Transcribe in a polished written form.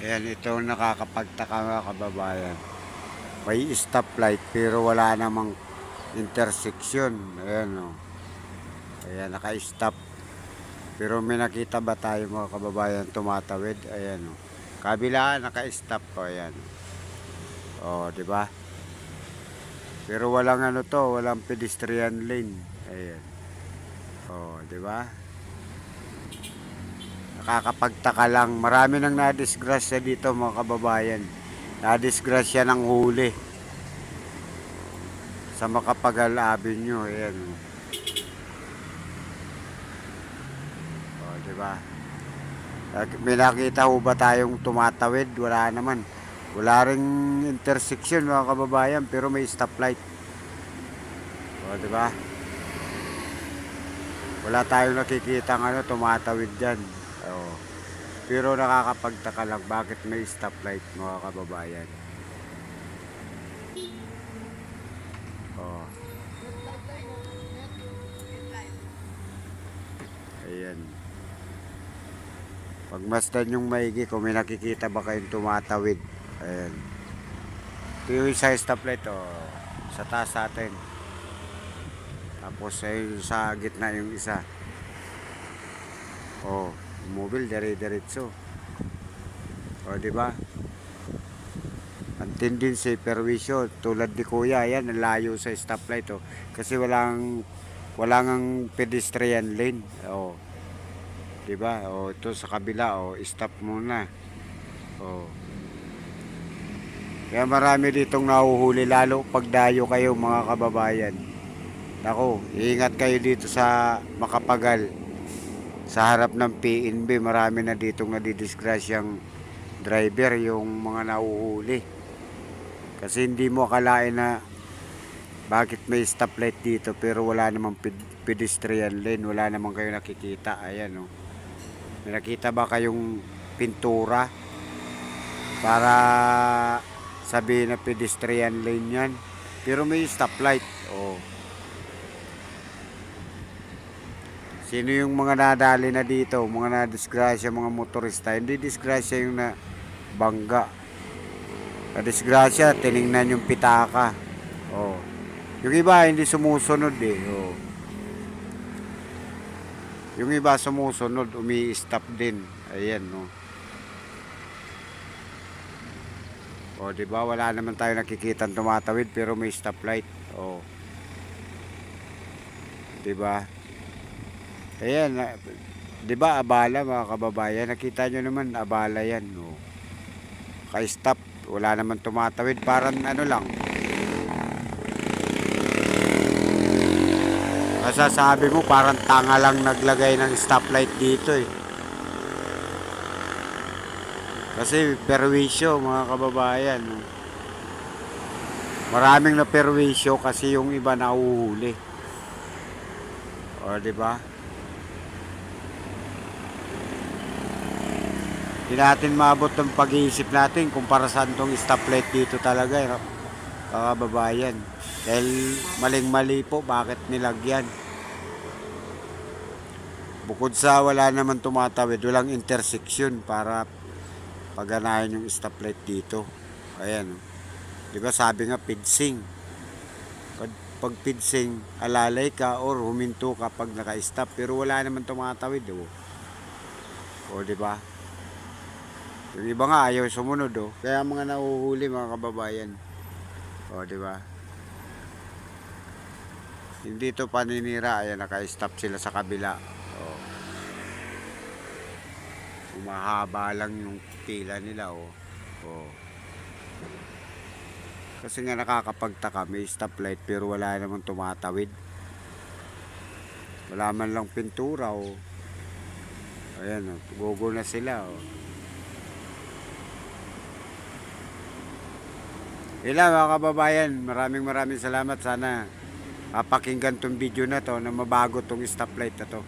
Ayan, ito nakakapagtaka mga kababayan. May stoplight pero wala namang intersection. Ayan o. Ayan, naka-stop. Pero may nakita ba tayo mga kababayan tumatawid? Ayan o. Kabila, naka-stop po. Ayan. O, di ba? Pero walang ano to, walang pedestrian lane. Ayan. O, di ba? Nakakapagtaka lang. Marami nang nadisgrasya dito mga kababayan. Nadisgrasya ng huli sa Macapagal Avenue. Ayan. O, diba? May nakita ho ba tayong tumatawid? Wala naman. Wala ring intersection mga kababayan, pero may stoplight. O, diba? Wala tayong nakikita ng tumatawid dyan. O. Pero nakakapagtaka lang bakit may stoplight mga kababayan. O. Ayan. Pagmasdan yung maigi kung may nakikita ba kayong tumatawid. Ayan. Ito yung isa stoplight o. Sa taas natin. Tapos ayun sa gitna yung isa. O. Mobile dire-diretso. O diba? Ang tendency perwisyo tulad ni Kuya, ayan ang layo sa stoplight o. Kasi walang pedestrian lane. O. Diba? O ito sa kabila o, stop muna. O. Kaya marami ditong nahuhuli lalo pag dayo kayo mga kababayan. Nako, ingat kayo dito sa Macapagal. Sa harap ng PNB, marami na ditong nadidisgrasyang driver, yung mga nahuhuli. Kasi hindi mo akalain na bakit may stoplight dito pero wala namang pedestrian lane, wala namang kayo nakikita. Ayan o. May nakita ba kayong pintura para sabihin na pedestrian lane yan? Pero may stoplight. O. Sino yung mga nadali na dito, mga nadisgrasya, mga motorista? Hindi disgrasya yung na bangga. Nadisgrasya, tiningnan yung pitaka. Oh. Yung iba hindi sumusunod eh. Oh. Yung iba sumusunod, umi-stop din. Ayan, no. Oh, di ba? Wala naman tayo nakikita tumatawid pero may stoplight. Oh. Di ba? Ayan, di ba abala mga kababayan? Nakita nyo naman, abala yan. Oh. Ka-stop, wala naman tumatawid. Parang ano lang. Masasabi mo parang tanga lang naglagay ng stoplight dito eh. Kasi perwisyo mga kababayan. Oh. Maraming na perwisyo kasi yung iba nauhuli. O, di ba? Hindi natin maabot ng pag-iisip natin kung para saan tong stoplight dito talaga, kababayan. Dahil maling-mali po bakit nilagyan. Bukod sa wala naman tumatawid, walang intersection para pagganahin yung stoplight dito. Ayan. Di ba sabi nga pidsing. Pag pidsing, alalay ka or huminto ka pag naka-stop. Pero wala naman tumatawid. O di ba? Yung iba nga ayaw sumunod oh. Kaya mga nahuhuli mga kababayan. O di ba? Hindi to paninira, ayan naka-stop sila sa kabila. Oh. Mahaba lang yung pila nila oh. Oh. Kasi nga nakakapagtaka, may stoplight pero wala namang tumatawid. Wala man lang pintura oh. Ayan oh, gogo na sila oh. Ilan mga kababayan, maraming salamat. Sana mapakinggan tong video na to na mabago tong stoplight na to.